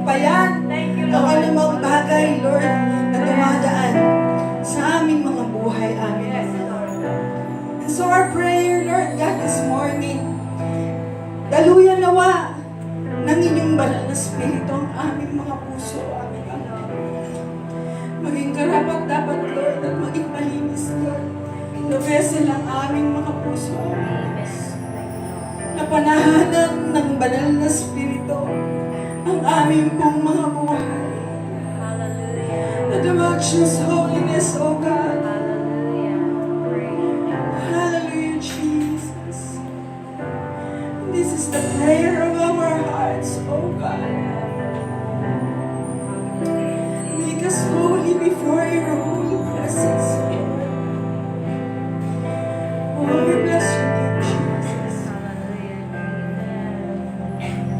matagumpayan ang anumang bagay, Lord, na dumadaan sa aming mga buhay, amin. And so our prayer, Lord God, this morning, daluyan nawa ng inyong banal na Espiritu ang aming mga puso, aming Ama. Maging karapat dapat, Lord, at maging malinis, Lord. Na vessel ang aming mga puso, na panahanan ng banal na Espiritu ang aming pong mga buhay. That the righteous holiness, O God. Hallelujah, Jesus. This is the prayer of our hearts, O God. Make us holy before your holy presence, Lord. Oh, we bless your name, Jesus.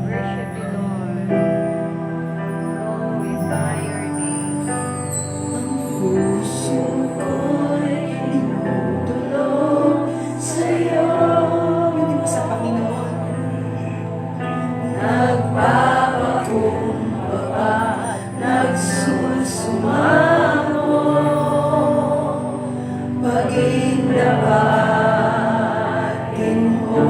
Worship you, Lord. Glorify your name. Ang puso ko'y inutulog sa'yo. Pwede mo sa Panginoon. Nagpapakumbaba, nagsusumamo, maging dabatin mo.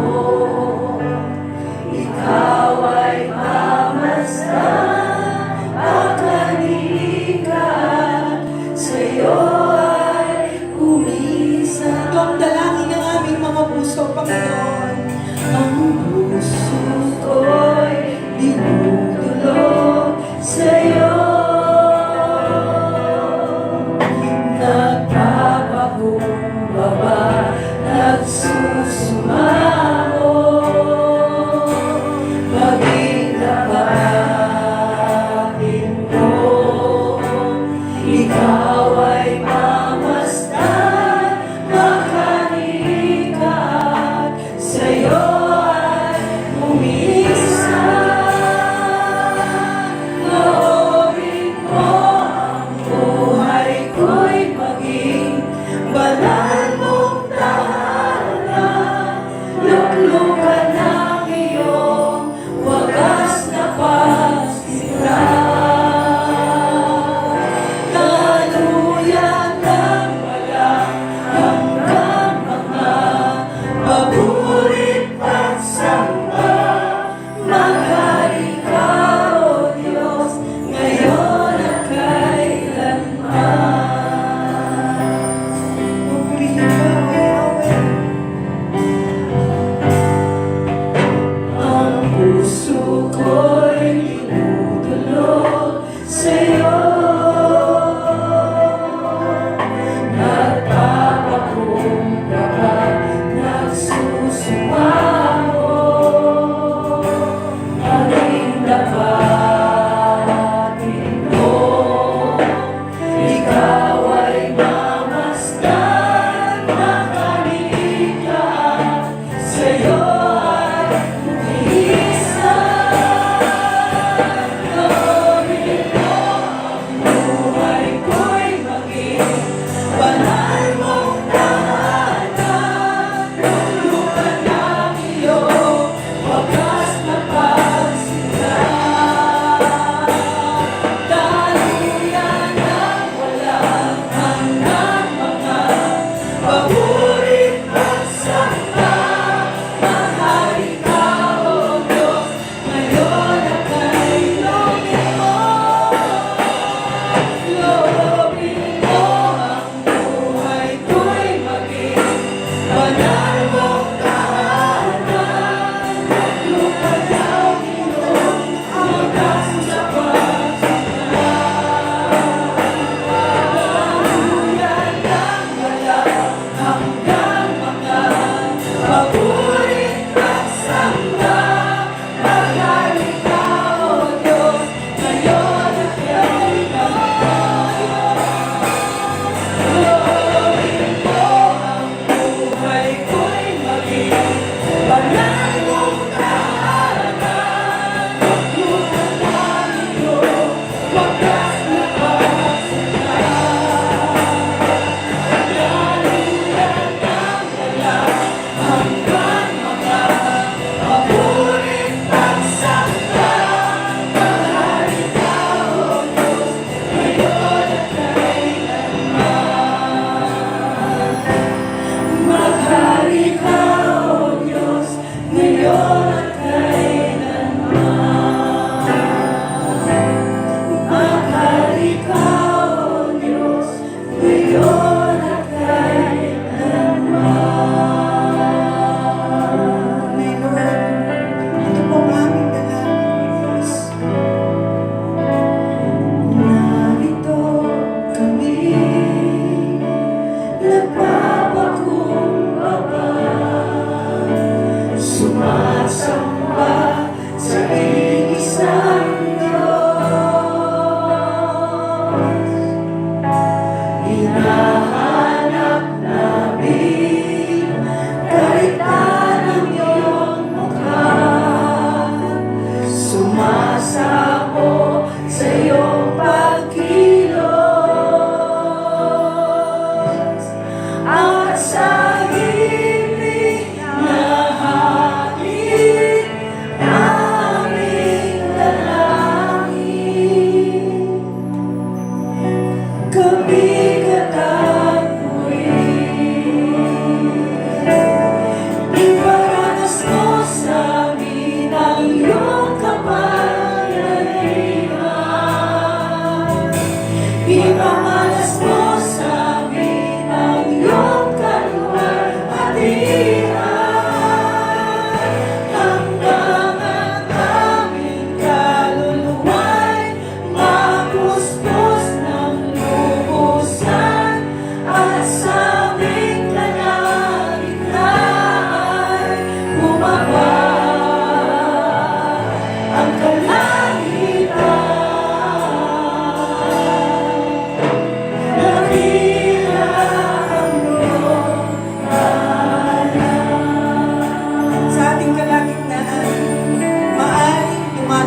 Ikaw ay mamasdan, makanikan, sa'yo ay umisa. Ito ang dalangin ng aming mga puso, Panginoon. Ang puso ko'y dinudulog sa'yo. Nagpapakumbaba, nagsusumamo, maging dapatin mo. Ikaw ay mamasdan, makanikan, sa'yo ay umisa. Loorin mo ang buhay ko'y maging banal mong tahanan. Luklukan ng iyong wagas na pagsimulan. Daluyan ng walang hanggang mga paburit at samba. Maghari ka, O Diyos, ngayon at kailanman. Purihin ka, O Yahweh. Ang puso ko'y dinudulog sa'yo. Nagpapakumbaba, nagsusumamo, maging dapatin mo. Ikaw ay mamasdan, makanikan, sa'yo ay umisa.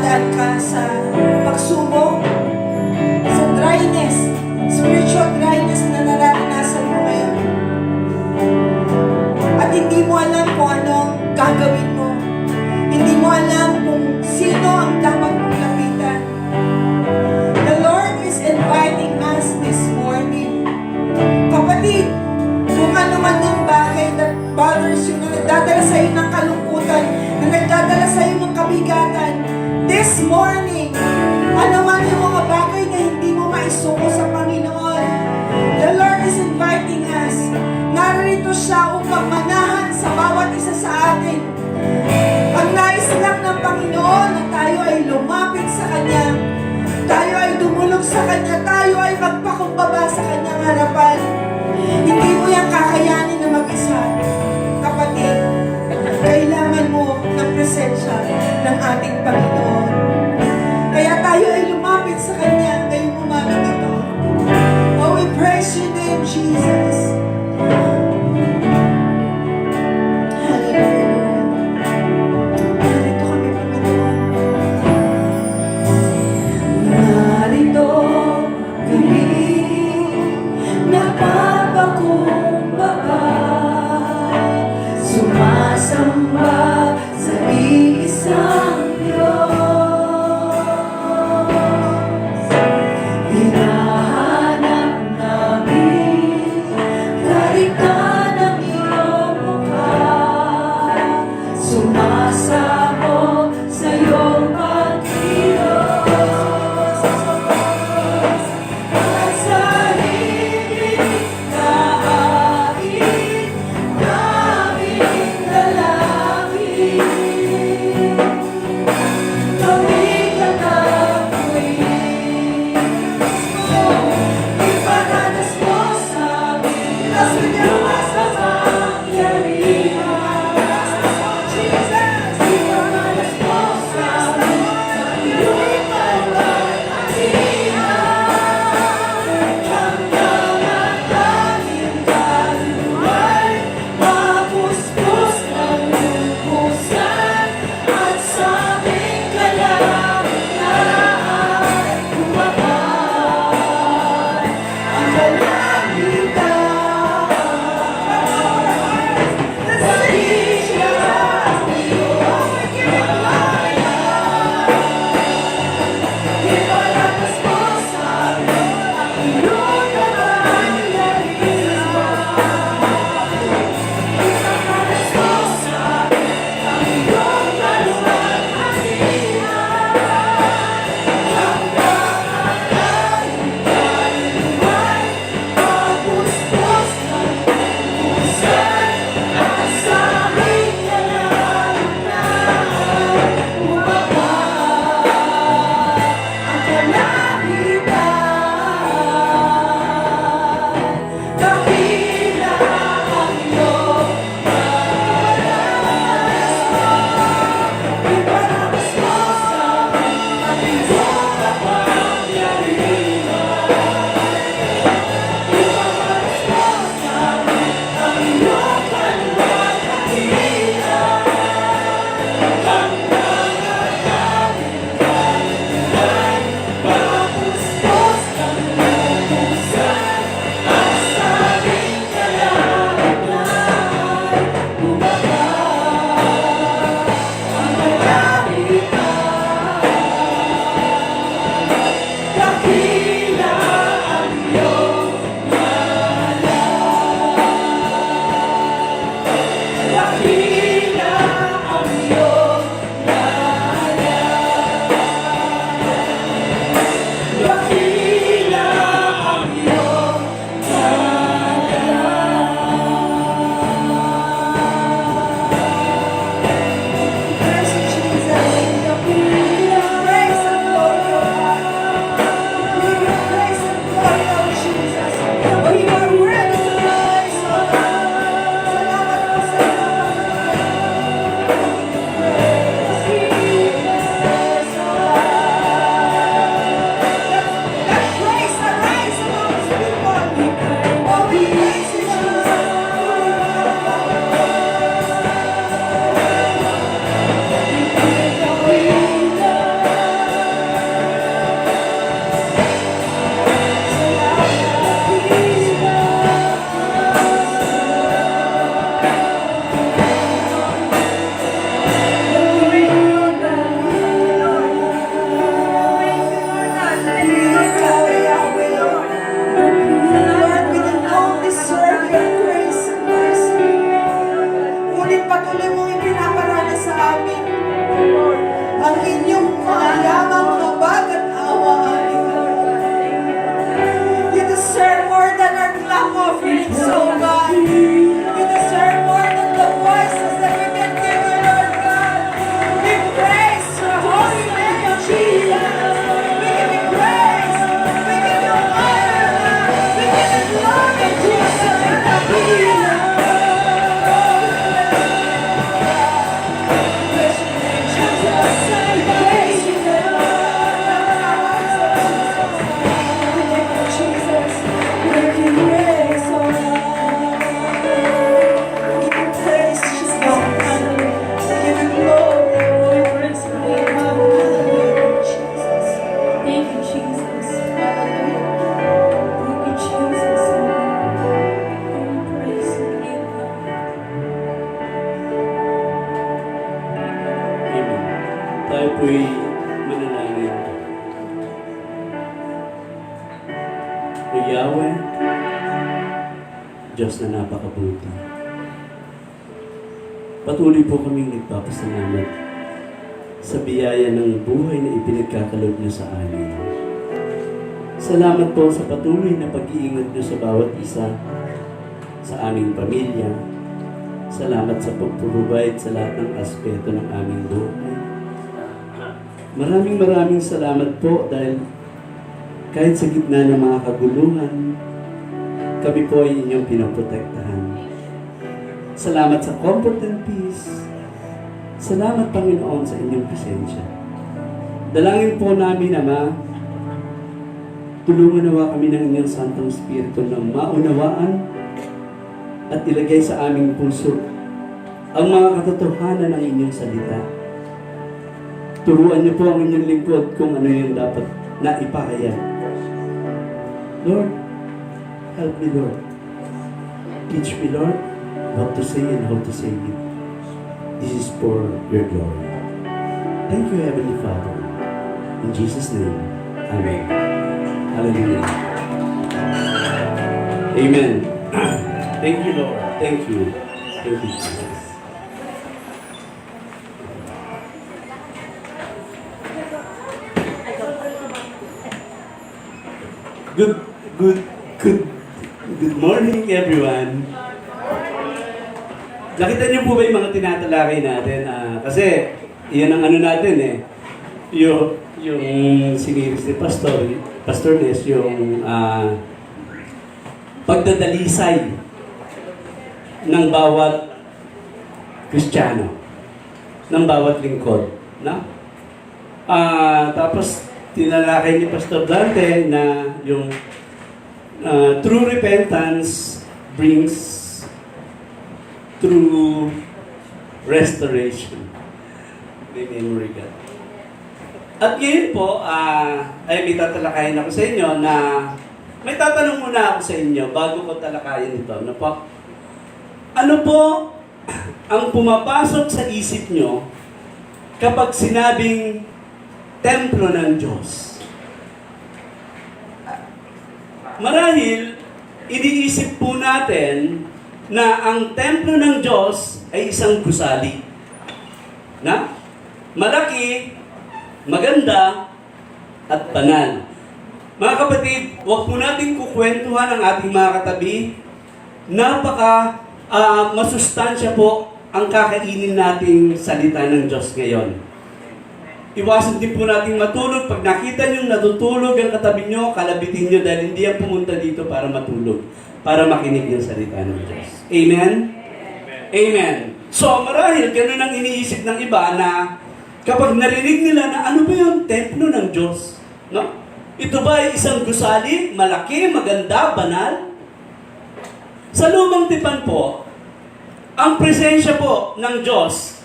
dumadaan ka sa pagsubok, sa dryness, spiritual dryness na nararanasan mo ngayon. At hindi mo alam kung anong gagawin mo. Hindi mo alam kung sino ang dapat mong lapitan. The Lord is inviting us this morning. Kapatid, kung ano man yung bagay that bothers you, na nagdadala sa iyo ng kalungkutan, na nagdadala sa iyo ng kabigatan, this morning, ano man yung mga bagay na hindi mo maisuko sa Panginoon, the Lord is inviting us. Narito siya upang manahan sa bawat isa sa atin. Ang nais lang ng Panginoon na tayo ay lumapit sa Kanya, tayo ay dumulog sa Kanya, tayo ay magpakumbaba sa Kanyang harapan. Hindi mo yan kakayanin na mag-isa. Kapatid, kailangan mo ng presensya ng ating Panginoon. Kaya tayo ay lumapit sa Kanya ngayong umaga ito. Oh, we praise your name, Jesus. Hallelujah. Narito kami, Panginoon. Narito kami, napapakumbaba, sumasamba sa iisang Diyos. ang inyong mayamang habag at awa aming Lord. You deserve more than our clap offerings, oh God. You deserve more than the voices that we can give you, Lord God. We praise your holy name, Jesus. We give you praise. We give you honor. We give you glory, Jesus. Hallelujah. Bless your name, Jesus. Praise you, Lord. Jesus, we give you praise, oh God. We give you praise, Jesus. We give you glory. We praise your name. Hallelujah, Jesus. Thank you, Jesus. Hallelujah. Thank you, Jesus. We praise your name, God. Amen. Tayo po'y manalangin. O Yahweh, Diyos na napakabuti. Patuloy po kaming nagpapasalamat sa biyaya ng buhay na ipinagkakaloob niyo sa amin. Salamat po sa patuloy na pag-iingat niyo sa bawat isa sa aming pamilya. Salamat sa pag-provide sa lahat ng aspeto ng aming buhay. Maraming salamat po dahil kahit sa gitna ng mga kaguluhan, kami po ay inyong pinoprotektahan. Salamat sa comfort and peace. Salamat, Panginoon, sa inyong presensya. Dalangin po namin, Ama, tulungan nawa kami ng inyong Santong Espiritu na maunawaan at ilagay sa aming puso ang mga katotohanan ng inyong salita. Turuan niyo po ang inyong lingkod kung ano yung dapat na ipahayag. Lord, help me, Lord. Teach me, Lord, what to say and how to say it. This is for your glory. Thank you, Heavenly Father. In Jesus' name, Amen. Hallelujah. Amen. Thank you, Lord. Thank you. Thank you, Jesus. Good morning, everyone. Nakita niyo po ba yung mga tinatalakay natin? Kasi, yan ang ano natin eh. Yung siniris ni Pastor Nes, yung pagdadalisay ng bawat Kristiyano, ng bawat lingkod. No? Tapos, tinalakay ni Pastor Dante na yung true repentance brings true restoration. May memory ka. At ngayon po, ay may tatalakayin ako sa inyo na may tatanong muna ako sa inyo bago ko talakayin ito. Ano po ang pumapasok sa isip nyo kapag sinabing templo ng Diyos? Marahil, iniisip po natin na ang templo ng Diyos ay isang gusali. Na? Malaki, maganda, at banal. Mga kapatid, huwag po natin kukwentuhan ang ating mga katabi. Masustansya po ang kakainin nating salita ng Diyos ngayon. Iwasan din po natin matulog. Pag nakita nyo natutulog ang katabi nyo, kalabitin nyo dahil hindi yan pumunta dito para matulog. Para makinig yung salita ng Diyos. Amen? Amen. So, marahil ganun ang iniisip ng iba na kapag narinig nila na ano ba yung templo ng Diyos? No? Ito ba ay isang gusali, malaki, maganda, banal? Sa lumang tipan po, ang presensya po ng Diyos,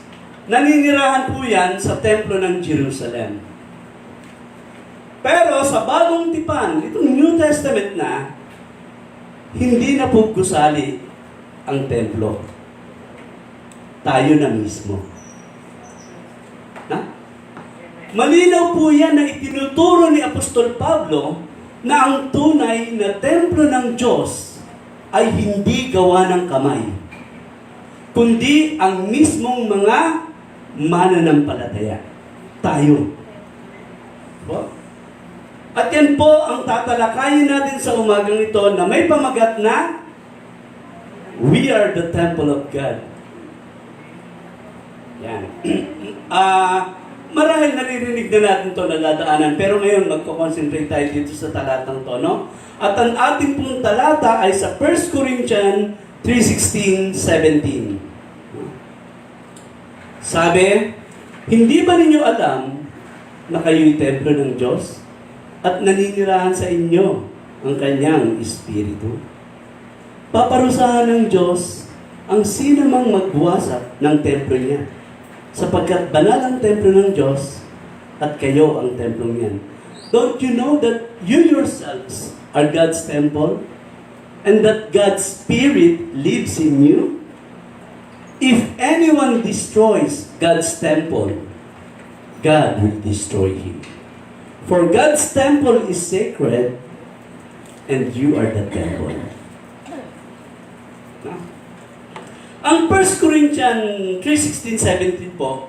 naninirahan po yan sa templo ng Jerusalem. Pero sa bagong tipan, itong New Testament na, hindi na po gusali ang templo. Tayo na mismo. Na? Malinaw po yan na itinuturo ni Apostol Pablo na ang tunay na templo ng Diyos ay hindi gawa ng kamay, kundi ang mismong mga mananampalataya. tayo. Po? At yan po ang tatalakayin natin sa umagang ito na may pamagat na we are the temple of God. Yan. Marahil naririnig na natin ito naladaanan, pero ngayon magko-concentrate tayo dito sa talatang to, no? At ang ating pong talata ay sa 1 Corinthians 3:16-17. Sabi, hindi ba ninyo alam na kayo'y templo ng Diyos at naninirahan sa inyo ang kanyang Espiritu? Paparusahan ng Diyos ang sino mang magwasak ng templo niya, sapagkat banal ang templo ng Diyos at kayo ang templo niyan. Don't you know that you yourselves are God's temple and that God's Spirit lives in you? If anyone destroys God's temple, God will destroy him. For God's temple is sacred and you are the temple. Ang 1 Corinthians 3:16-17 po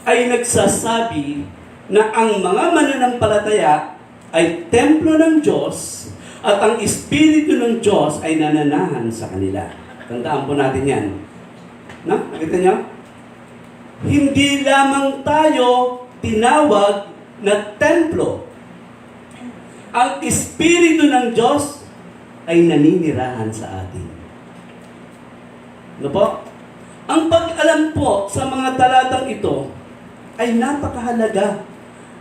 ay nagsasabi na ang mga mananampalataya ay templo ng Diyos at ang Espiritu ng Diyos ay nananahan sa kanila. Tandaan po natin yan. No? Nakita niyo? Hindi lamang tayo tinawag na templo. Ang Espiritu ng Diyos ay naninirahan sa atin. Ano po? Ang pag-alam po sa mga talatang ito ay napakahalaga.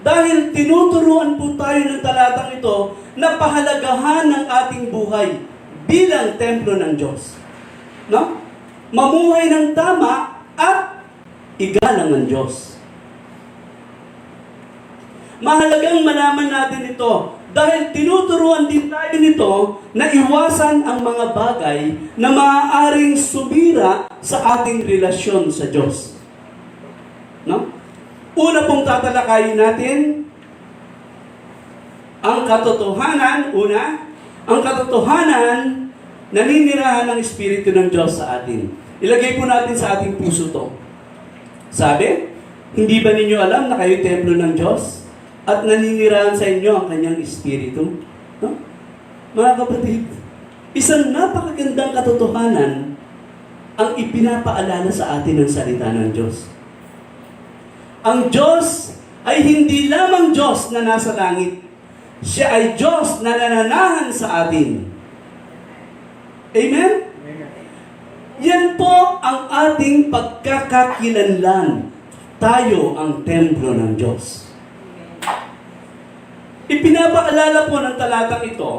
Dahil tinuturuan po tayo ng talatang ito na pahalagahan ng ating buhay bilang templo ng Diyos. No? Mamuhay ng tama at igalang ng Diyos. Mahalagang malaman natin ito dahil tinuturuan din tayo nito na iwasan ang mga bagay na maaaring sumira sa ating relasyon sa Diyos. No? Una pong tatalakayin natin ang katotohanan, ang katotohanan naninirahan ng Espiritu ng Diyos sa atin. Ilagay po natin sa ating puso to. Sabi, hindi ba ninyo alam na kayo templo ng Diyos at naninirahan sa inyo ang kanyang Espiritu? No? Mga kapatid, isang napakagandang katotohanan ang ipinapaalala sa atin ng salita ng Diyos. Ang Diyos ay hindi lamang Diyos na nasa langit. Siya ay Diyos na nananahan sa atin. Amen? Yan po ang ating pagkakakilanlan. Tayo ang templo ng Diyos. Ipinapaalala po ng talatang ito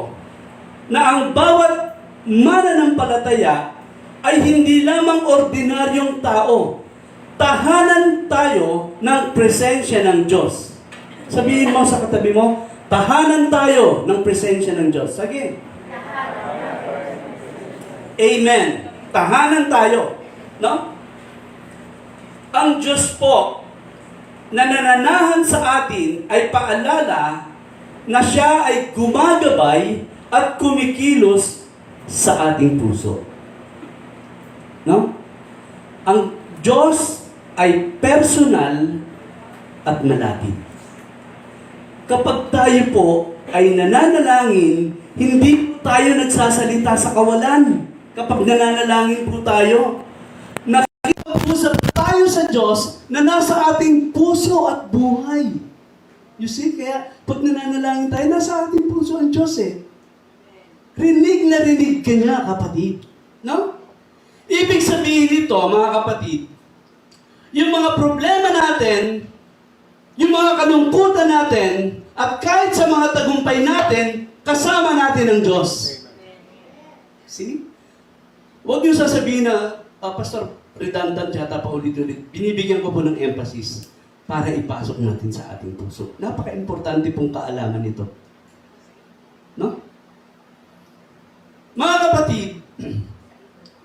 na ang bawat mananampalataya ay hindi lamang ordinaryong tao. Tahanan tayo ng presensya ng Diyos. Sabihin mo sa katabi mo, tahanan tayo ng presensya ng Diyos. Sige. Amen. Tahanan tayo. No? Ang Diyos po na nananahan sa atin ay paalala na siya ay gumagabay at kumikilos sa ating puso. No? Ang Diyos ay personal at malapit. Kapag tayo po ay nananalangin, hindi po tayo nagsasalita sa kawalan. Kapag nananalangin po tayo, nakikipag-usap tayo sa Diyos na nasa ating puso at buhay. You see, kaya pag nananalangin tayo, nasa ating puso ang Diyos eh. Rinig na rinig ka niya, kapatid. No? Ibig sabihin nito, mga kapatid, yung mga problema natin, yung mga kalungkutan natin, at kahit sa mga tagumpay natin, kasama natin ang Diyos. See? Huwag niyo sasabihin na, Pastor, redundant yata pa ulit-ulit. Binibigyan ko po ng emphasis para ipasok natin sa ating puso. Napaka-importante pong kaalaman nito. No? Mga kapatid,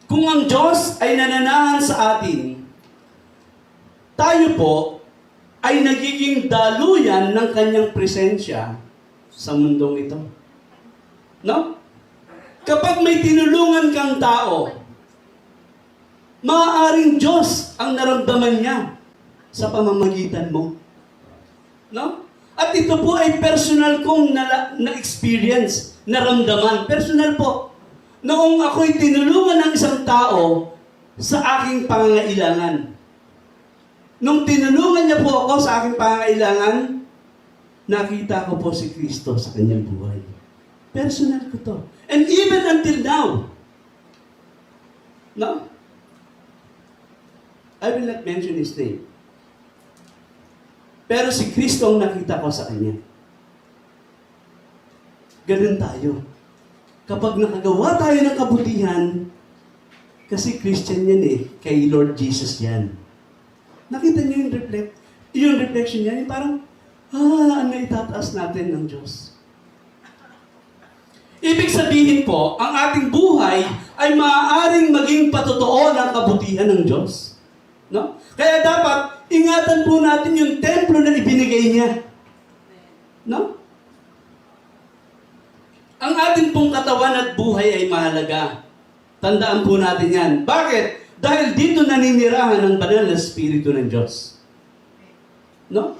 kung ang Diyos ay nananahan sa atin, tayo po ay nagiging daluyan ng kanyang presensya sa mundong ito. No? Kapag may tinulungan kang tao, maaaring Diyos ang naramdaman niya sa pamamagitan mo. No? At ito po ay personal kong na-experience, naramdaman. Personal po. Noong ako'y tinulungan ng isang tao sa aking pangangailangan. Nung tinulungan niya po ako sa aking pangangailangan, nakita ko po si Kristo sa kanyang buhay. Personal ko to. And even until now, no? I will not mention his name. Pero si Kristo ang nakita ko sa kanya. Ganun tayo. Kapag nakagawa tayo ng kabutihan, kasi Christian yan eh, kay Lord Jesus yan. Nakita niyo yung reflection niya, yung parang, ang naitataas natin ng Diyos. Ibig sabihin po, ang ating buhay ay maaaring maging patotoo ng kabutihan ng Diyos. No? Kaya dapat, ingatan po natin yung templo na ibinigay niya. No? Ang ating pong katawan at buhay ay mahalaga. Tandaan po natin yan. Bakit? Dahil dito naninirahan ang banal na Espiritu ng Diyos. No?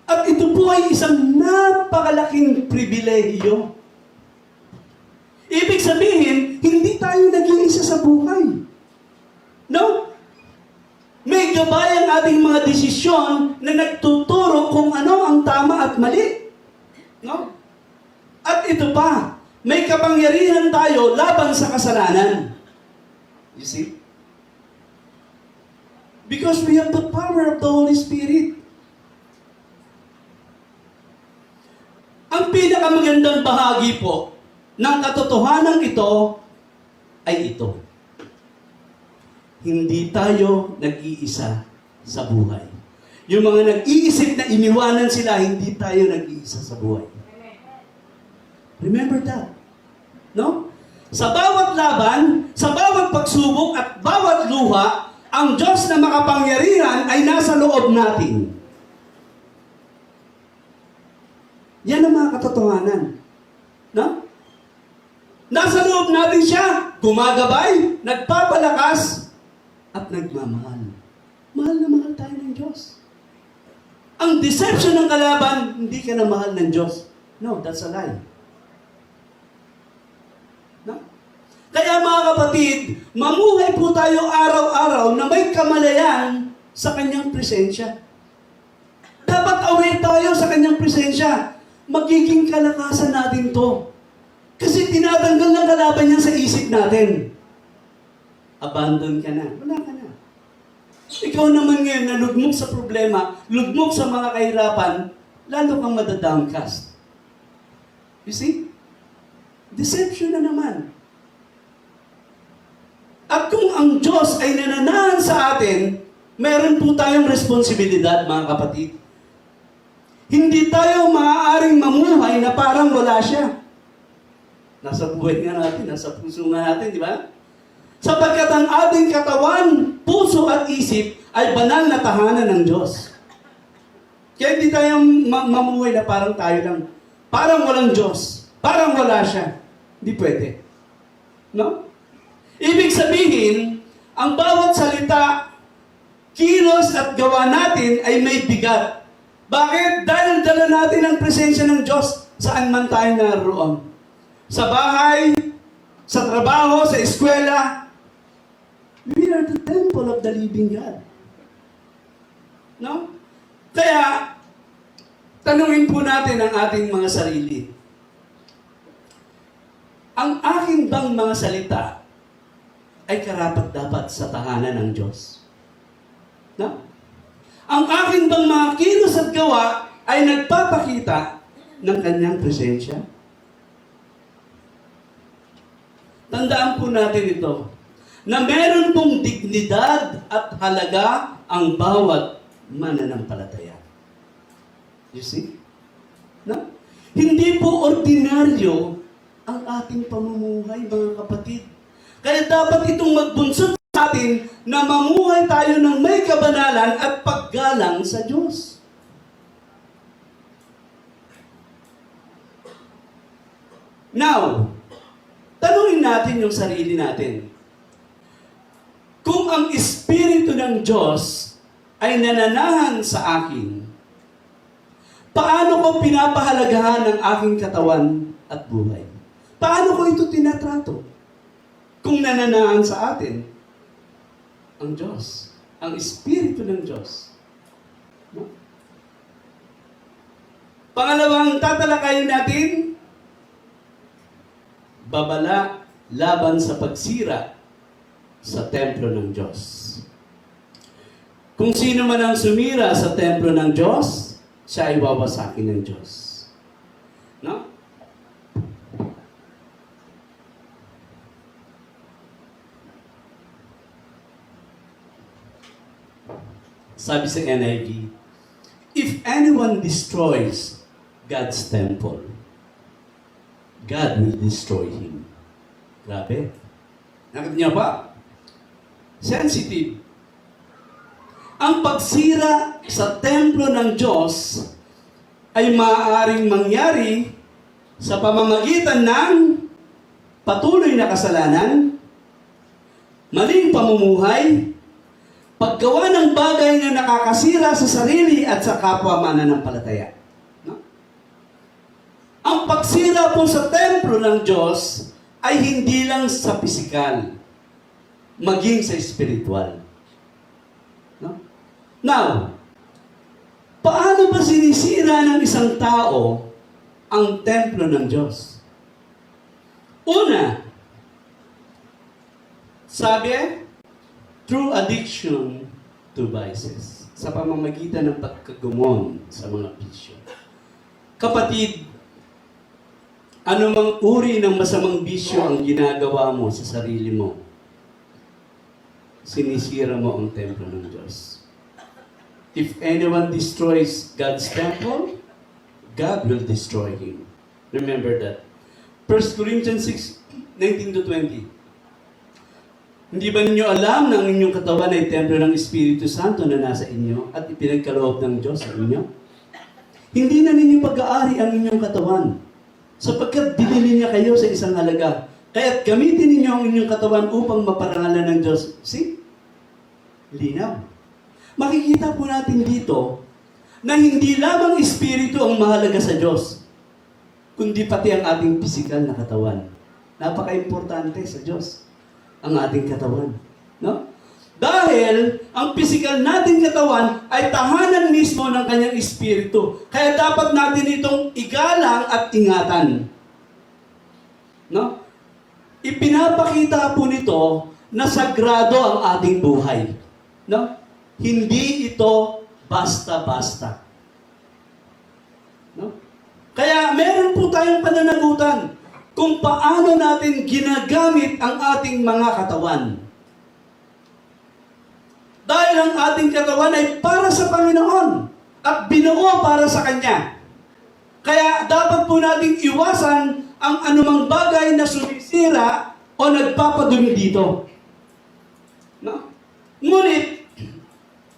At ito po ay isang napakalaking pribilehiyo. Ibig sabihin, hindi tayo nag-iisa sa buhay. No? May gabay ang ating mga desisyon na nagtuturo kung ano ang tama at mali. No? At ito pa, may kapangyarihan tayo laban sa kasalanan. You see? Because we have the power of the Holy Spirit. Ang pinakamagandang bahagi po ng katotohanan ito ay ito. Hindi tayo nag-iisa sa buhay. Yung mga nag-iisip na iniwanan sila, hindi tayo nag-iisa sa buhay. Remember that. No? Sa bawat laban, sa bawat pagsubok at bawat luha, ang Diyos na makapangyarihan ay nasa loob natin. Yan ang mga katotohanan. No? Nasa loob natin siya, gumagabay, nagpapalakas, at nagmamahal. Mahal na mahal tayo ng Diyos. Ang deception ng kalaban, hindi ka na mahal ng Diyos. No, that's a lie. No? Kaya mga kapatid, mamuhay po tayo araw-araw na may kamalayan sa kanyang presensya. Dapat aware tayo sa kanyang presensya. Magiging kalakasan natin to. Kasi tinatanggal ng kalaban niya sa isip natin. Abandon ka na. Wala ka na. Ikaw naman ngayon na lugmok sa problema, lugmok sa mga kahirapan, lalo kang madadowncast. You see? Deception na naman. At kung ang Diyos ay nananahan sa atin, meron po tayong responsibilidad, mga kapatid. Hindi tayo maaaring mamuhay na parang wala siya. Nasa buhay nga natin, nasa puso nga natin, di ba? Sapagkat ang ating katawan, puso at isip ay banal na tahanan ng Diyos. Kaya hindi tayo mamuhay na parang tayo lang. Parang walang Diyos. Parang wala siya. Hindi pwede. No? Ibig sabihin, ang bawat salita, kilos at gawa natin ay may bigat. Bakit? Dahil dala natin ang presensya ng Diyos saan man tayo naroon. Sa bahay, sa trabaho, sa eskwela. We are the temple of the living God. No? Kaya, tanungin po natin ang ating mga sarili. Ang aking bang mga salita ay karapat-dapat sa tahanan ng Diyos? No? Ang aking bang mga kilos at gawa ay nagpapakita ng kanyang presensya? Tandaan po natin ito, na meron pong dignidad at halaga ang bawat mananampalataya. You see? No? Hindi po ordinaryo ang ating pamumuhay, mga kapatid. Kaya dapat itong magbunsod sa atin na mamuhay tayo ng may kabanalan at paggalang sa Diyos. Now, tanungin natin yung sarili natin. Kung ang Espiritu ng Diyos ay nananahan sa akin, ko pinapahalagahan ang aking katawan at buhay? Paano ko ito tinatrato? Kung nananaan sa atin ang Diyos, ang Espiritu ng Diyos. No? Pangalawang tatalakayin natin, babala laban sa pagsira sa templo ng Diyos. Kung sino man ang sumira sa templo ng Diyos, siya ay wawasakin ng Diyos. No? Sabi sa NIV, if anyone destroys God's temple, God will destroy him. Grabe. Nakita niyo ba? Sensitive. Ang pagsira sa templo ng Diyos ay maaaring mangyari sa pamamagitan ng patuloy na kasalanan, maling pamumuhay, paggawa ng bagay na nakakasira sa sarili at sa kapwa mananampalataya. No? Ang pagsira po sa templo ng Diyos ay hindi lang sa pisikal, maging sa espiritual. No? Now, paano ba sinisira ng isang tao ang templo ng Diyos? Una, sabi, through addiction to vices. Sa pamamagitan ng pagkagumon sa mga bisyo. Kapatid, anumang uri ng masamang bisyo ang ginagawa mo sa sarili mo, sinisira mo ang templo ng Diyos. If anyone destroys God's temple, God will destroy him. Remember that. 1 Corinthians 6:19-20. Hindi ba ninyo alam na ang inyong katawan ay templo ng Espiritu Santo na nasa inyo at ipinagkaloob ng Diyos sa inyo? Hindi na ninyo pag-aari ang inyong katawan, sapagkat binili niya kayo sa isang halaga. Kaya't gamitin ninyo ang inyong katawan upang maparangalan ng Diyos. See? Linaw. Makikita po natin dito na hindi lamang Espiritu ang mahalaga sa Diyos, kundi pati ang ating pisikal na katawan. Napaka-importante sa Diyos ang ating katawan. No? Dahil ang pisikal nating katawan ay tahanan mismo ng kanyang espiritu. Kaya dapat natin itong igalang at ingatan. No? Ipinapakita po nito na sagrado ang ating buhay. No? Hindi ito basta-basta. No? Kaya meron po tayong pananagutan kung paano natin ginagamit ang ating mga katawan. Dahil ang ating katawan ay para sa Panginoon at binuo para sa Kanya. Kaya dapat po nating iwasan ang anumang bagay na sumisira o nagpapadumi dito. No? Ngunit,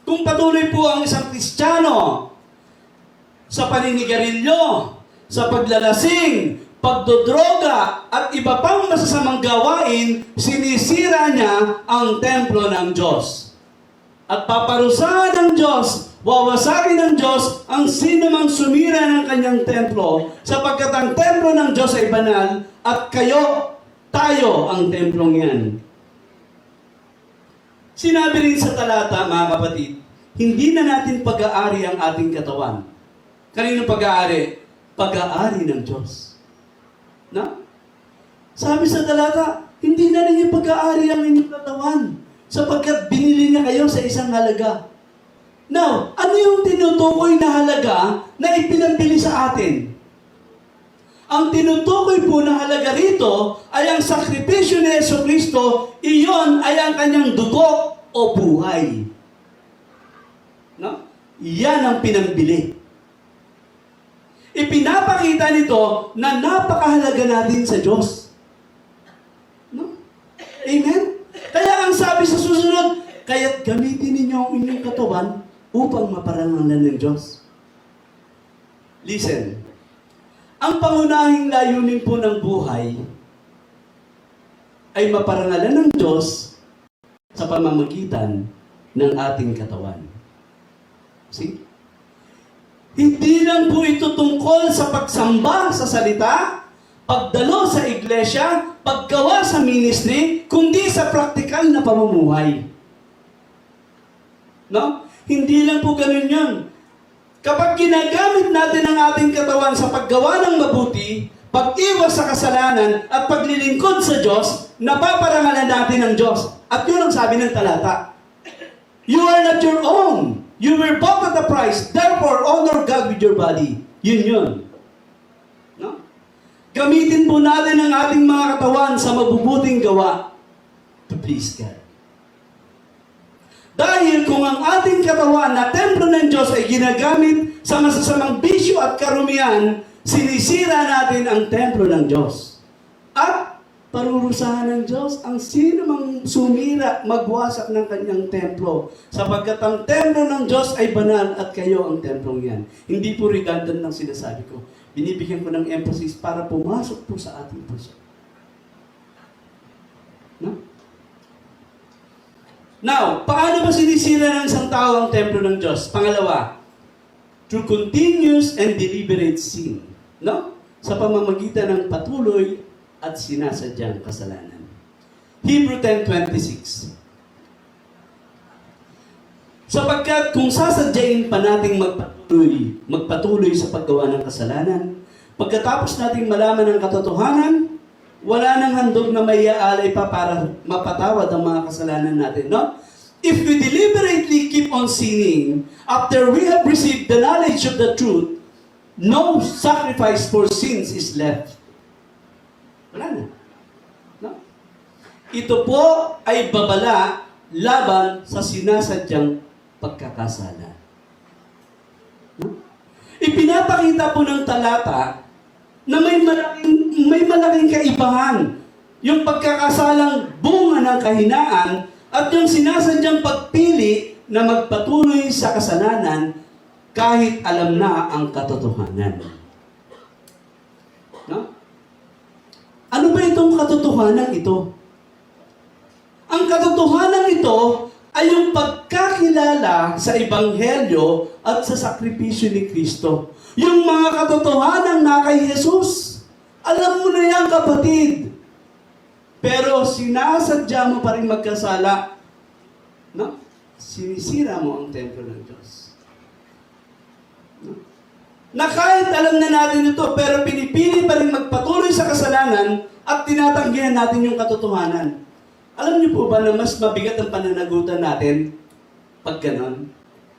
kung patuloy po ang isang Kristiyano sa paninigarilyo, sa paglalasing, pagdodroga at iba pang masasamang gawain, sinisira niya ang templo ng Diyos. At paparusahan ng Diyos, wawasakin ng Diyos ang sinumang sumira ng kanyang templo, sapagkat ang templo ng Diyos ay banal at tayo ang templong yan. Sinabi rin sa talata, mga kapatid, hindi na natin pag-aari ang ating katawan. Kanino pag-aari? Pag-aari ng Diyos. No? Sabi sa talata, hindi na ninyo pag-aari ang inyong katawan sapagkat binili niya kayo sa isang halaga. Now, ano yung tinutukoy na halaga na ipinambili sa atin? Ang tinutukoy po na halaga rito ay ang sakripisyo ni Jesucristo, iyon ay ang kanyang dugo o buhay. No? Yan ang pinambili. Ipinapakita nito na napakahalaga natin sa Diyos. No? Amen? Kaya ang sabi sa susunod, kaya't gamitin ninyo ang inyong katawan upang maparangalan ng Diyos. Listen, ang pangunahing layunin po ng buhay ay maparangalan ng Diyos sa pamamagitan ng ating katawan. See? Hindi lang po ito tungkol sa pagsamba sa salita, pagdalo sa iglesia, paggawa sa ministry, kundi sa praktikal na pamumuhay. No? Hindi lang po ganun yun. Kapag ginagamit natin ang ating katawan sa paggawa ng mabuti, pag-iwas sa kasalanan, at paglilingkod sa Diyos, napaparangalan natin ang Diyos. At yun ang sabi ng talata. You are not your own. You were bought at a price. Therefore, honor God with your body. Yun yun. No? Gamitin po natin ang ating mga katawan sa mabubuting gawa to please God. Dahil kung ang ating katawan na templo ng Diyos ay ginagamit sa masasamang bisyo at karumihan, sinisira natin ang templo ng Diyos. At parurusahan ng Diyos ang sino mang sumira, magwasak ng kanyang templo. Sapagkat ang templo ng Diyos ay banal at kayo ang templong yan. Hindi po redundant ng sinasabi ko. Binibigyan ko ng emphasis para pumasok po sa ating puso. No? Now, paano ba sinisira ng isang tao ang templo ng Diyos? Pangalawa, through continuous and deliberate sin. No? Sa pamamagitan ng patuloy at sinasadyang kasalanan. Hebrew 10:26. Sapagkat kung sasadyain pa nating magpatuloy sa paggawa ng kasalanan, pagkatapos nating malaman ang katotohanan, wala nang handog na may aalay pa para mapatawad ang mga kasalanan natin, no? If we deliberately keep on sinning, after we have received the knowledge of the truth, no sacrifice for sins is left. Wala na. No? Ito po ay babala laban sa sinasadyang pagkakasala. No? Ipinapakita po ng talata na may malaking kaibahan. Yung pagkakasalang bunga ng kahinaan at yung sinasadyang pagpili na magpatuloy sa kasalanan kahit alam na ang katotohanan. No? Ano ba itong katotohanan ito? Ang katotohanan ito ay yung pagkakilala sa Ebanghelyo at sa sakripisyo ni Kristo. Yung mga katotohanan na kay Jesus. Alam mo na yan, kapatid. Pero sinasadya mo pa rin magkasala. No? Sinisira mo ang templo ng Diyos. No? Na kahit alam na natin ito, pero pinipili pa rin magpatuloy sa kasalanan at tinatanggihan natin yung katotohanan. Alam niyo po ba na mas mabigat ang pananagutan natin pag ganon?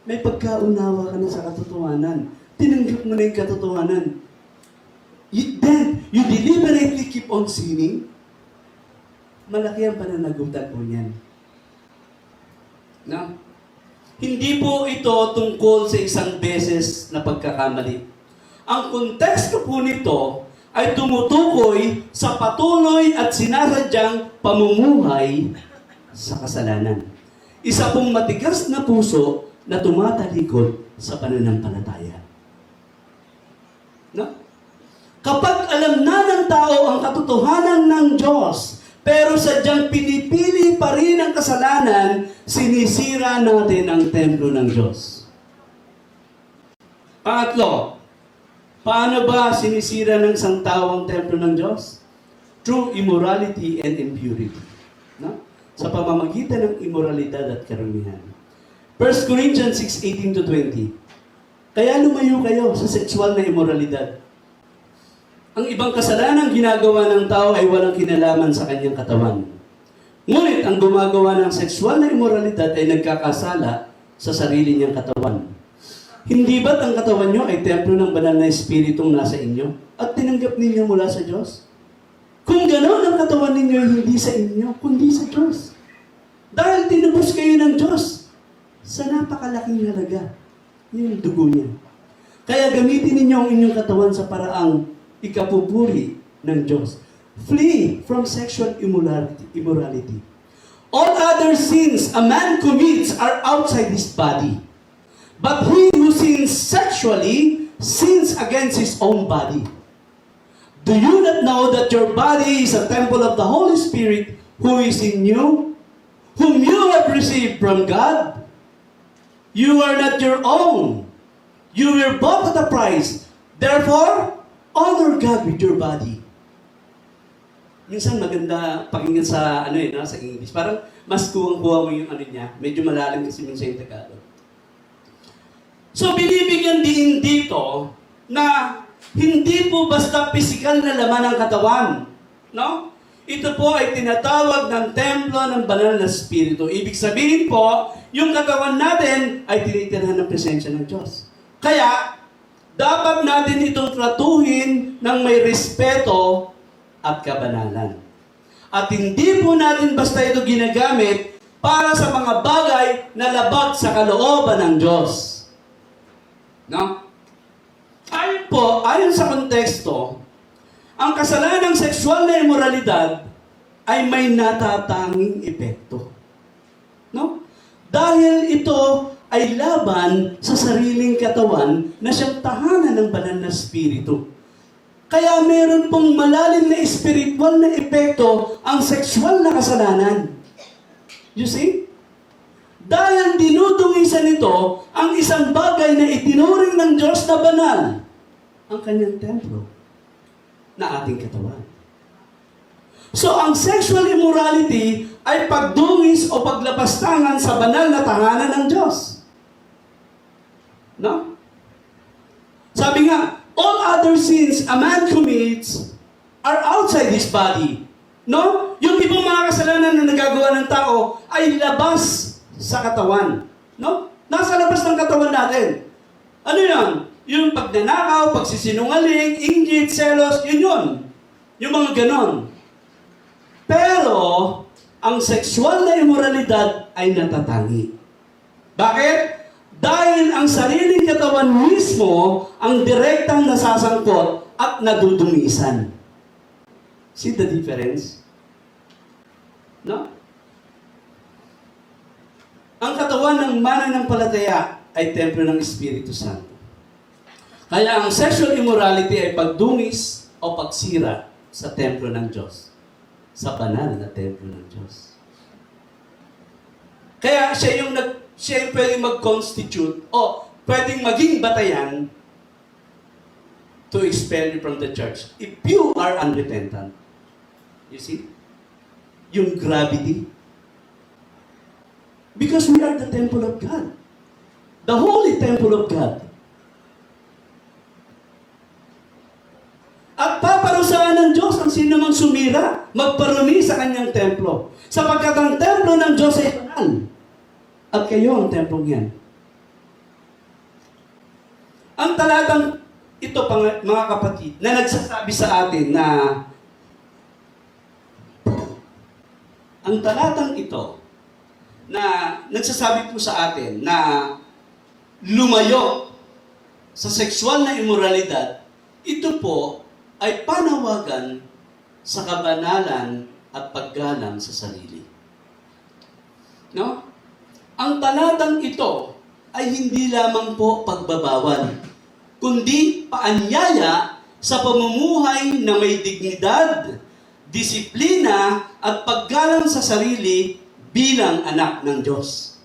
May pagkaunawa ka na sa katotohanan. Tinanggap mo na yung katotohanan. Then, you deliberately keep on sinning, malaki ang pananagutan po niyan. No? Hindi po ito tungkol sa isang beses na pagkakamali. Ang konteksto po nito ay tumutukoy sa patuloy at sinasadyang pamumuhay sa kasalanan. Isa pong matigas na puso na tumatalikod sa pananampalataya. No? Kapag alam na ng tao ang katotohanan ng Diyos, pero sadyang pinipili pa rin ang kasalanan, sinisira natin ang templo ng Diyos. Pangatlo, paano ba sinisira ng isang tao ang templo ng Diyos? Through immorality and impurity. No? Sa pamamagitan ng immoralidad at karumihan. 1 Corinthians 6:18-20. Kaya lumayo kayo sa sexual na immoralidad. Ang ibang kasalanang ginagawa ng tao ay walang kinalaman sa kanyang katawan. Ngunit ang gumagawa ng sexual na immoralidad ay nagkakasala sa sarili niyang katawan. Hindi ba't ang katawan niyo ay templo ng banal na espiritong nasa inyo at tinanggap ninyo mula sa Diyos? Kung gano'n ang katawan ninyo ay hindi sa inyo, kundi sa Diyos. Dahil tinubos kayo ng Diyos sa napakalaking halaga. Yung dugo niya. Kaya gamitin ninyo ang inyong katawan sa paraang ikapupuri ng Diyos. Flee from sexual immorality. All other sins a man commits are outside his body. But he who sins sexually sins against his own body. Do you not know that your body is a temple of the Holy Spirit who is in you, whom you have received from God? You are not your own. You were bought at a price. Therefore, honor God with your body. Minsan maganda pakinggan sa sa English. Parang mas kuwang-kuha mo yung niya. Medyo malalim kasi minsan yung Tagalog. So, binibigyan din dito na hindi po basta physical na laman ng katawan. No? Ito po ay tinatawag ng templo ng banal na spirito. Ibig sabihin po, yung katawan natin ay tinitirhan ng presensya ng Diyos. Kaya, dapat natin itong tratuhin ng may respeto at kabanalan. At hindi po natin basta ito ginagamit para sa mga bagay na labag sa kalooban ng Diyos. No? Ayon sa konteksto, ang kasalanang sexual na immoralidad ay may natatanging epekto. No? Dahil ito ay laban sa sariling katawan na siyang tahanan ng banal na spirito. Kaya meron pong malalim na spiritual na epekto ang sexual na kasalanan. You see? Dahil dinudungisan nito ang isang bagay na itinuring ng Diyos na banal, ang kanyang templo na ating katawan. So, ang sexual immorality ay pagdungis o paglapastangan sa banal na tahanan ng Diyos. No? Sabi nga, all other sins a man commits are outside his body. No? Yung ibang mga kasalanan na nagagawa ng tao ay labas sa katawan. No? Nasa labas ng katawan natin. Ano yan? Yung pagnanakaw, pagsisinungaling, inggit, selos, yun. Yung mga ganon. Pero, ang sexual na immoralidad ay natatangi. Bakit? Dahil ang sariling katawan mismo ang direktang nasasangkot at nadudumisan. See the difference? No? Ang katawan ng mananampalataya ay templo ng Espiritu Santo. Kaya ang sexual immorality ay pagdungis o pagsira sa templo ng Diyos. Sa banal na templo ng Diyos. Kaya siya yung pwedeng mag-constitute o pwedeng maging batayan to expel you from the church if you are unrepentant. You see? Yung gravity. Because we are the temple of God. The holy temple of God. At paparusahan ng Diyos ang sino mang sumira, magparumi sa kanyang templo. Sapagkat ang templo ng Diyos ay banal. At kayo ang templong yan. Ang talatang ito, mga kapatid, na nagsasabi sa atin na ang talatang ito na nagsasabi po sa atin na lumayo sa sexual na immoralidad, ito po ay panawagan sa kabanalan at paggalang sa sarili. No? Ang talatang ito ay hindi lamang po pagbabawal, kundi paanyaya sa pamumuhay na may dignidad, disiplina at paggalang sa sarili bilang anak ng Diyos.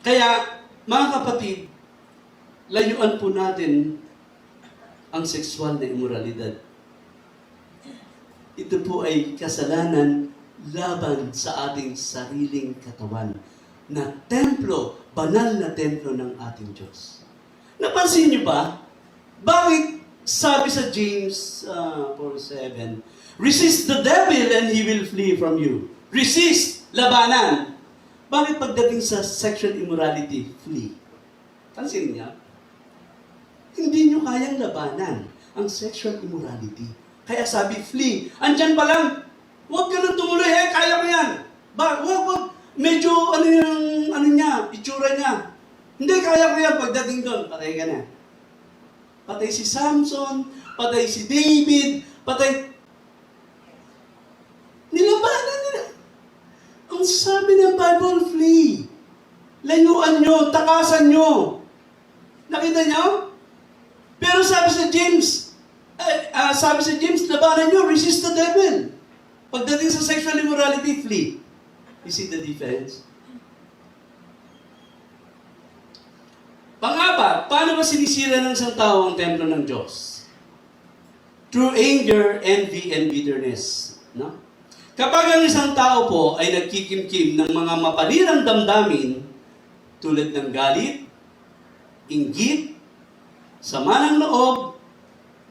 Kaya, mga kapatid, layuan po natin ang sexual na immoralidad. Ito po ay kasalanan laban sa ating sariling katawan na templo, banal na templo ng ating Diyos. Napansin niyo ba? Bakit sabi sa James 4:7, resist the devil and he will flee from you. Resist, labanan. Bakit pagdating sa sexual immorality, flee? Pansin niya? Hindi niyo kayang labanan ang sexual immorality. Kaya sabi, flee. Andyan pa lang, huwag ka nang tumuloy, kaya ko yan. Huwag. Medyo, itsura niya. Hindi, kaya ko yan. Pagdating doon, patay ka na. Patay si Samson, patay si David, patay. Nilabanan nila. Ang sabi ng Bible, flee. Layuan nyo, takasan nyo. Nakita nyo? Pero sabi sa James, labanan nyo, resist the devil. Pagdating sa sexual immorality, flee. You see the difference? Pang-apat, paano ba sinisira ng isang tao ang templo ng Diyos? Through anger, envy, and bitterness. No? Kapag ang isang tao po ay nagkikimkim ng mga mapalirang damdamin tulad ng galit, inggit, sama ng loob,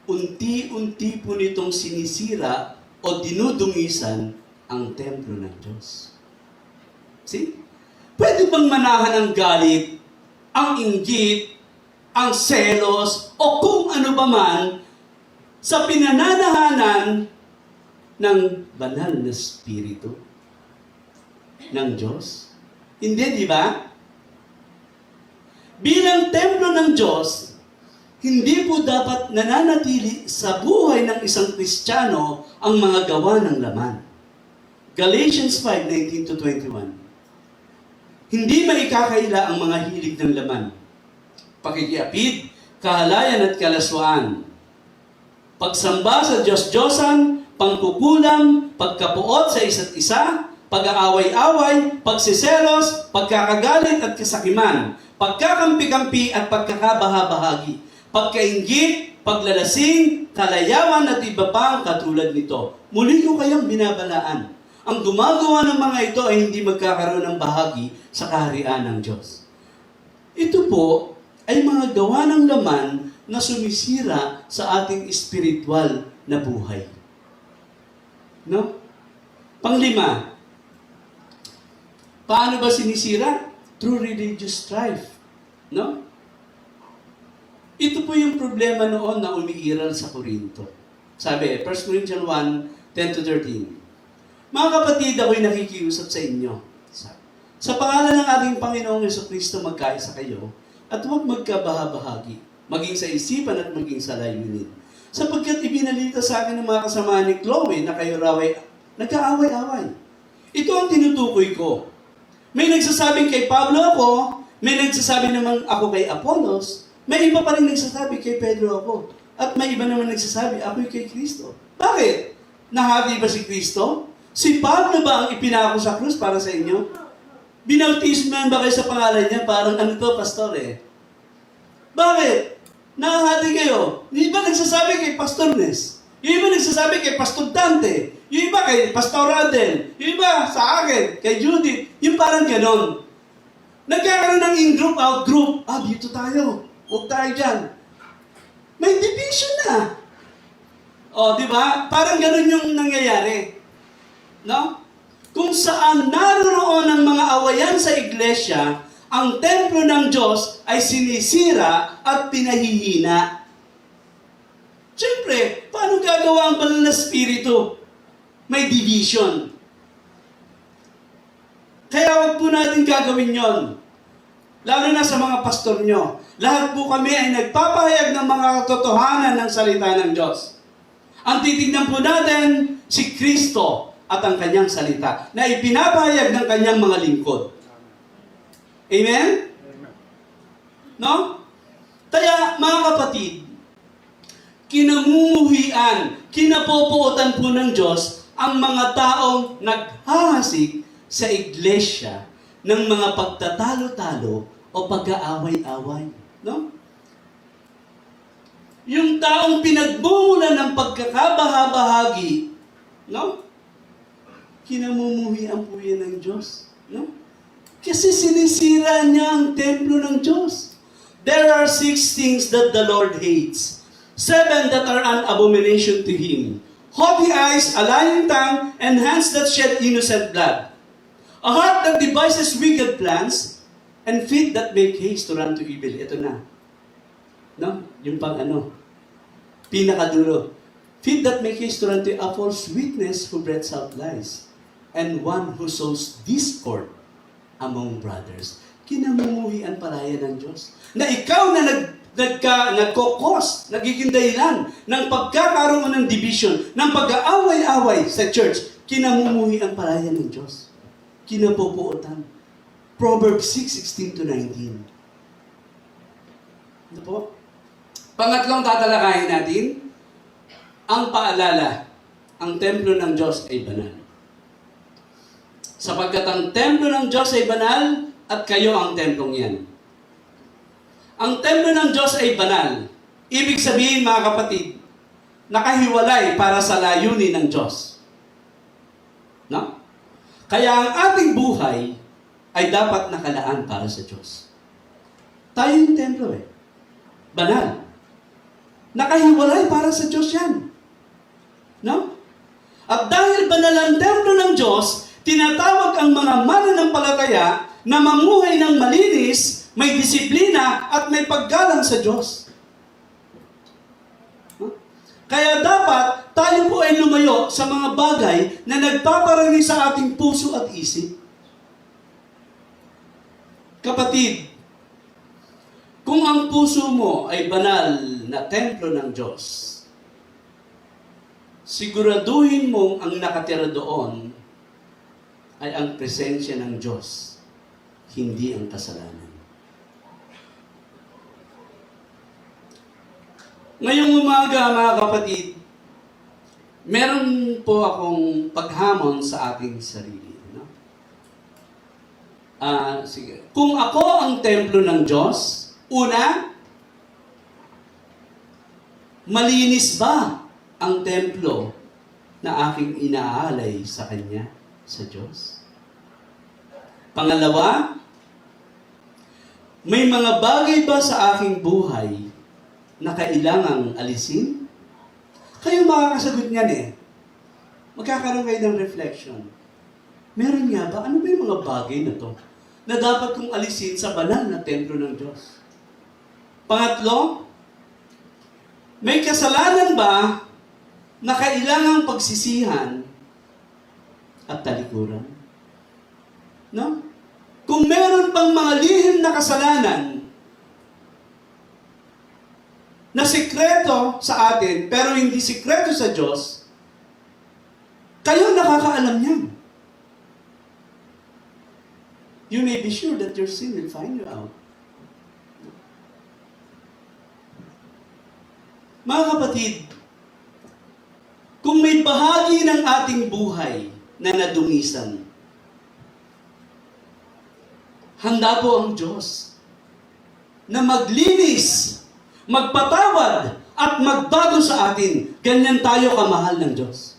unti-unti po nitong sinisira o dinudungisan ang templo ng Diyos. See? Pwede bang manahan ang galit, ang inggit, ang selos, o kung ano ba man sa pinananahanan ng banal na spirito ng Diyos? Hindi, di ba? Bilang templo ng Diyos, hindi po dapat nananatili sa buhay ng isang Kristiyano ang mga gawa ng laman. Galatians 5:19-21. Hindi maikakaila ang mga hilig ng laman. Pakikiapid, kahalayan at kalaswaan. Pagsamba sa Diyos-Diyosan, pangkukulang, pagkapuot sa isa't isa, pag-aaway-away, pagsiselos, pagkakagalit at kasakiman, pagkakampi-kampi at pagkakabaha-bahagi, pagkainggit, paglalasing, kalayawan at iba pang katulad nito. Muli ko kayong binabalaan. Ang gumagawa ng mga ito ay hindi magkakaroon ng bahagi sa kaharian ng Diyos. Ito po ay mga gawa ng laman na sumisira sa ating espiritual na buhay. No? Panglima, paano ba sinisira? Through religious strife. No? Ito po yung problema noon na umiiral sa Korinto. Sabi, 1 Corinthians 1:10-13. Mga kapatid, ako'y nakikiusap sa inyo. Sa pangalan ng ating Panginoong Jesucristo, magkaisa kayo at huwag magkabaha-bahagi, maging sa isipan at maging sa layunin. Sapagkat ibinalita sa akin ng mga kasama ni Chloe na kayo raw ay nagkaaway-away. Ito ang tinutukoy ko. May nagsasabing kay Pablo ako, may nagsasabi naman ako kay Apollos, may iba pa rin nagsasabi kay Pedro ako, at may iba naman nagsasabi ako'y kay Kristo. Bakit? Nahati ba si Kristo? Si Pablo ba ang ipinako sa krus para sa inyo? Binautisman ba kayo sa pangalan niya? Parang ano to, pastor eh. Bakit? Nakahati kayo. Yung iba nagsasabi kay Pastor Nes. Yung iba nagsasabi kay Pastor Dante. Yung iba kay Pastor Adel. Yung iba sa akin, kay Judith. Yung parang ganon. Nagkakaroon ng in-group, out-group. Dito tayo. Huwag tayo dyan. May division na. Di ba? Parang ganon yung nangyayari. No? Kung saan naroon ang mga awayan sa iglesia, ang templo ng Diyos ay sinisira at pinahihina. Siyempre, paano gagawa ang banal na spirito? May division. Kaya huwag po natin gagawin yon. Lalo na sa mga pastor nyo. Lahat po kami ay nagpapahayag ng mga katotohanan ng salita ng Diyos. Ang titignan po natin, si Kristo at ang kanyang salita na ipinapahayag ng kanyang mga lingkod. Amen? No? Kaya, mga kapatid, kinamumuhian, kinapopuotan po ng Diyos ang mga taong naghahasik sa iglesia ng mga pagtatalo-talo o pag-aaway-away. No? Yung taong pinagbumulan ng pagkakabaha-bahagi, no? Kinamumuhian po yan ng Diyos. No? Kasi sinisira niya ang templo ng Diyos. There are 6 things that the Lord hates. 7 that are an abomination to Him. Haughty eyes, a lying tongue, and hands that shed innocent blood. A heart that devises wicked plans, and feet that make haste to run to evil. Ito na. No? Yung pang pinakadulo. Feet that make haste to run to a false witness who breathes out lies. And one who sows discord among brothers. Kinamumuhian palaya ng Diyos. Na ikaw na nagkokos, nagiging dahilan ng pagkakaroon ng division, ng pag-aaway-away sa church, kinamumuhian palaya ng Diyos. Kinapupuotan. Proverbs 6:16-19. Ano po? Pangatlong tatalakayin natin, ang paalala, ang templo ng Diyos ay banal. Sapagkat ang templo ng Diyos ay banal at kayo ang templong yan. Ang templo ng Diyos ay banal. Ibig sabihin, mga kapatid, nakahiwalay para sa layunin ng Diyos. No? Kaya ang ating buhay ay dapat nakalaan para sa Diyos. Tayo yung templo eh. Banal. Nakahiwalay para sa Diyos yan. No? At dahil banal ang templo ng Diyos, tinatawag ang mga mananampalataya na mamuhay ng malinis, may disiplina, at may paggalang sa Diyos. Huh? Kaya dapat tayo po ay lumayo sa mga bagay na nagpaparani sa ating puso at isip. Kapatid, kung ang puso mo ay banal na templo ng Diyos, siguraduhin mong ang nakatira doon ay ang presensya ng Diyos, hindi ang kasalanan. Ngayong umaga, mga kapatid, meron po akong paghamon sa ating sarili. No? Sige. Kung ako ang templo ng Diyos, una, malinis ba ang templo na aking inaalay sa Kanya, sa Diyos? Pangalawa, may mga bagay ba sa aking buhay na kailangang alisin? Kayo makakasagot niyan eh. Magkakaroon kayo ng reflection. Meron nga ba? Ano ba yung mga bagay na to na dapat kong alisin sa banal na templo ng Diyos? Pangatlo, may kasalanan ba na kailangang pagsisihan at talikuran? No? Kung meron pang mga lihim na kasalanan na sikreto sa atin, pero hindi sikreto sa Diyos, kayo nakakaalam niyan. You may be sure that your sin will find you out. Mga kapatid, kung may bahagi ng ating buhay na nadumisan, handa po ang Diyos na maglinis, magpatawad, at magbago sa atin. Ganyan tayo kamahal ng Diyos.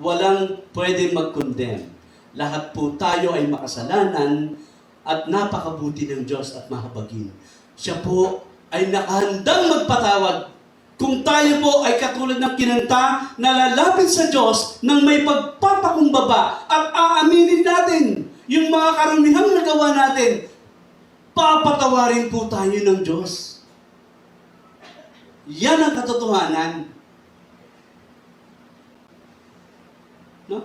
Walang pwedeng mag-condemn. Lahat po tayo ay makasalanan at napakabuti ng Diyos at mahabagin. Siya po ay nakahandang magpatawad. Kung tayo po ay katulad ng kinanta na lalapit sa Diyos nang may pagpapakumbaba at aaminin natin yung mga karumihang nagawa natin, papatawarin po tayo ng Diyos. Yan ang katotohanan. No?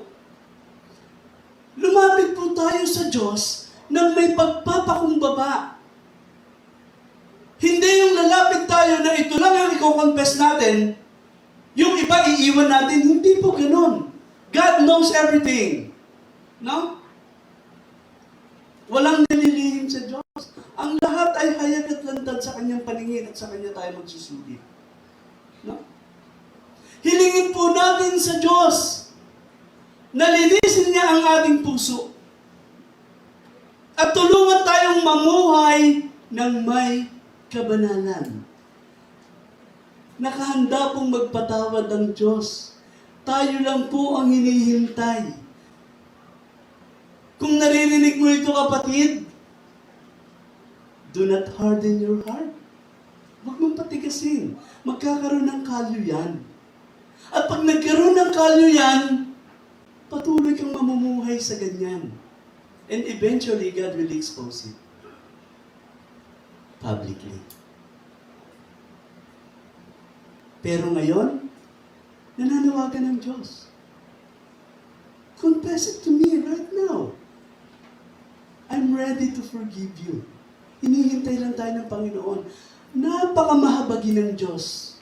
Lumapit po tayo sa Diyos nang may pagpapakumbaba. Hindi yung lalapit tayo na ito lang ang i-confess natin, yung iba iiwan natin. Hindi po ganun. God knows everything. No? Walang nalilihim sa Diyos. Ang lahat ay hayag at lantad sa Kanyang paningin at sa Kanya tayo magsusulit. No? Hilingin po natin sa Diyos na linisin niya ang ating puso. At tulungan tayong mamuhay ng may kabanalan. Nakahanda pong magpatawad ng Diyos. Tayo lang po ang hinihintay. Kung naririnig mo ito, kapatid, do not harden your heart. Huwag mong patigasin. Magkakaroon ng kalyo yan. At pag nagkaroon ng kalyo yan, patuloy kang mamumuhay sa ganyan. And eventually, God will expose it. Publicly. Pero ngayon, nananawagan ng Diyos. Confess it to me right now. I'm ready to forgive you. Hinihintay lang tayo ng Panginoon. Napakamahabagi ng Diyos.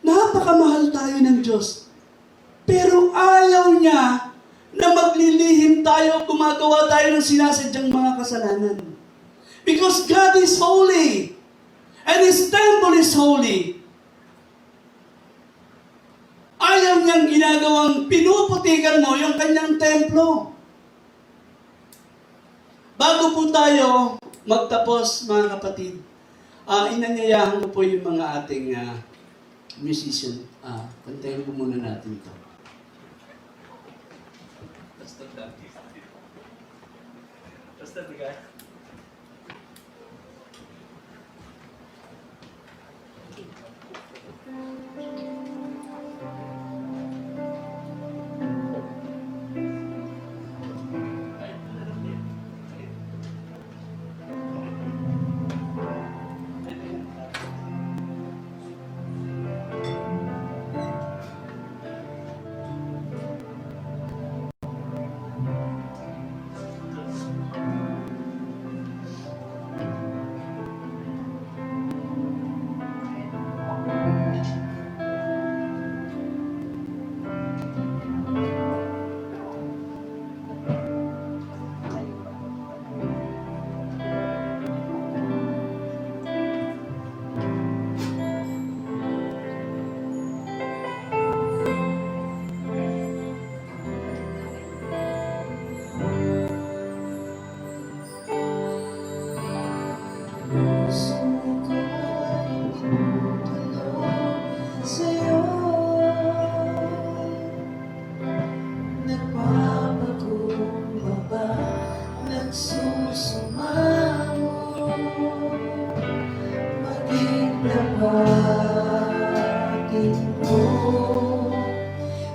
Napakamahal tayo ng Diyos. Pero ayaw niya na maglilihim tayo, gumagawa tayo ng sinasadyang mga kasalanan. Because God is holy. And His temple is holy. Ayaw niyang ginagawang pinuputikan mo yung kanyang templo. Bago po tayo magtapos, mga kapatid, inanyayahan ko po yung mga ating musician. Kantayin po muna natin ito. Basta bigay.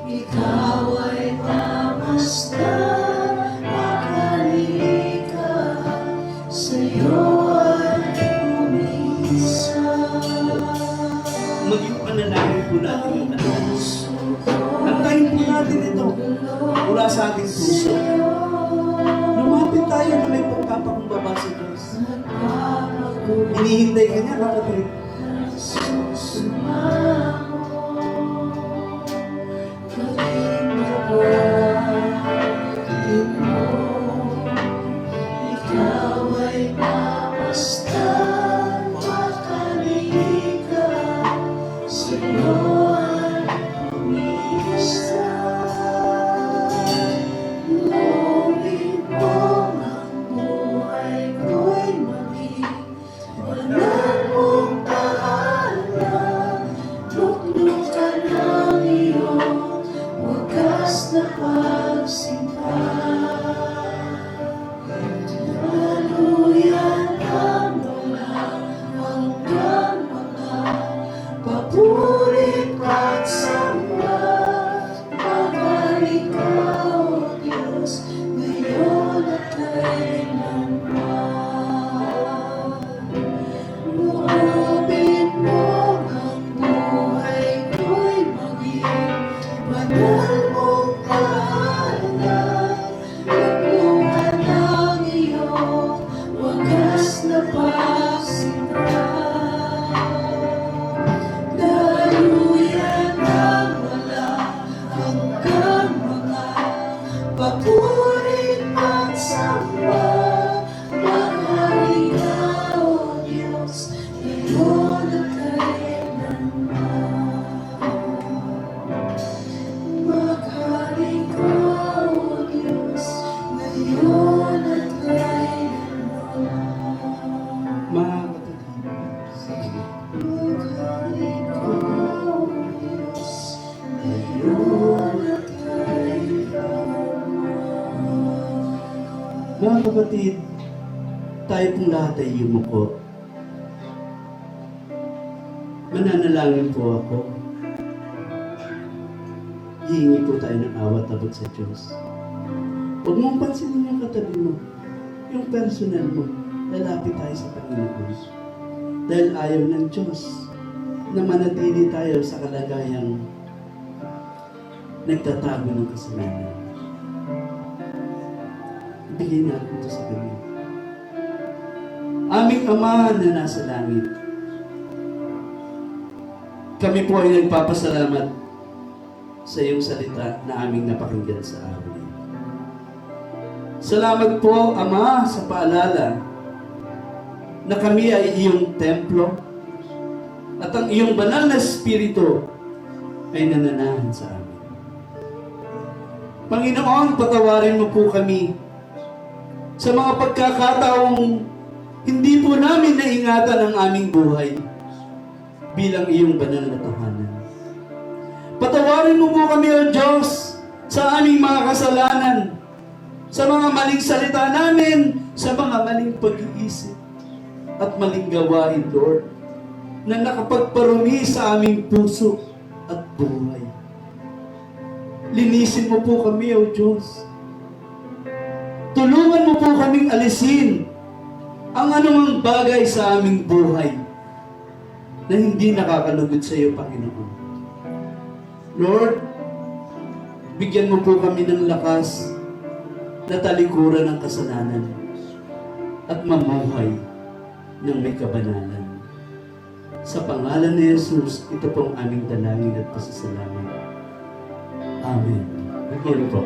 Ikaw ay namasta, makalika, sa'yo ay umisa. Maging panalangin po natin ang lahat. Kantahin po natin ito mula sa ating puso. Lumapit tayo na may pagpapakumbaba sa Diyos. Hinihintay ka niya, kapatid. Ikaw ay namasta, makalika, sa'yo ay umisa. Loobin mo ang buhay ko'y maging walang mong tahanan. Luklukan ang iyong wagas na pagsinta. Daluyan ang wala hanggang mga papurit at samba. Magaling ka, O Diyos, ngayon at kailanman. Loobin mo ang buhay ko'y maging banal mong tahanan. Luklukan ang iyong wagas na pagsinta. Daluyan ang wala hanggang mga papurit at samba. Magaling ka, O Diyos, ngayon at kailanman. Magaling ka, O Diyos, ngayon at kailanman. Mga kapatid, Magaling ka, O Diyos, ngayon at kailanman. mga kapatid, tayo pong lahat ay yumuko. Mananalangin po ako. Hihingi po tayo ng awat abot sa Diyos. Huwag mong pansinin yung katabi mo, yung personal mo. Lalapit tayo sa Panginoon. Dahil ayaw ng Diyos na manatili tayo sa kalagayang nagtatago ng kasalanan. Ibigay natin ito sa Kanya. Aming Ama na nasa langit, kami po ay nagpapasalamat sa iyong salita na aming napakinggan sa araw. Salamat po, Ama, sa paalala na kami ay iyong templo at ang iyong banal na Espiritu ay nananahan sa amin. Panginoon, patawarin mo po kami sa mga pagkakataong Hindi po namin naingatan ang aming buhay bilang iyong banal na tahanan. Patawarin mo po kami, O Diyos, sa aming mga kasalanan, sa mga maling salita namin, sa mga maling pag-iisip, at maling gawain, Lord, na nakapagparumi sa aming puso at buhay. Linisin mo po kami, O Diyos. Tulungan mo po kaming alisin ang anumang bagay sa aming buhay na hindi nakakalugod sa iyo, Panginoon. Lord, bigyan mo po kami ng lakas na talikuran ng kasalanan at mamuhay ng may kabanalan. Sa pangalan ni Jesus, ito pong aming dalangin at pasasalamat. Amen. Pagpuro po.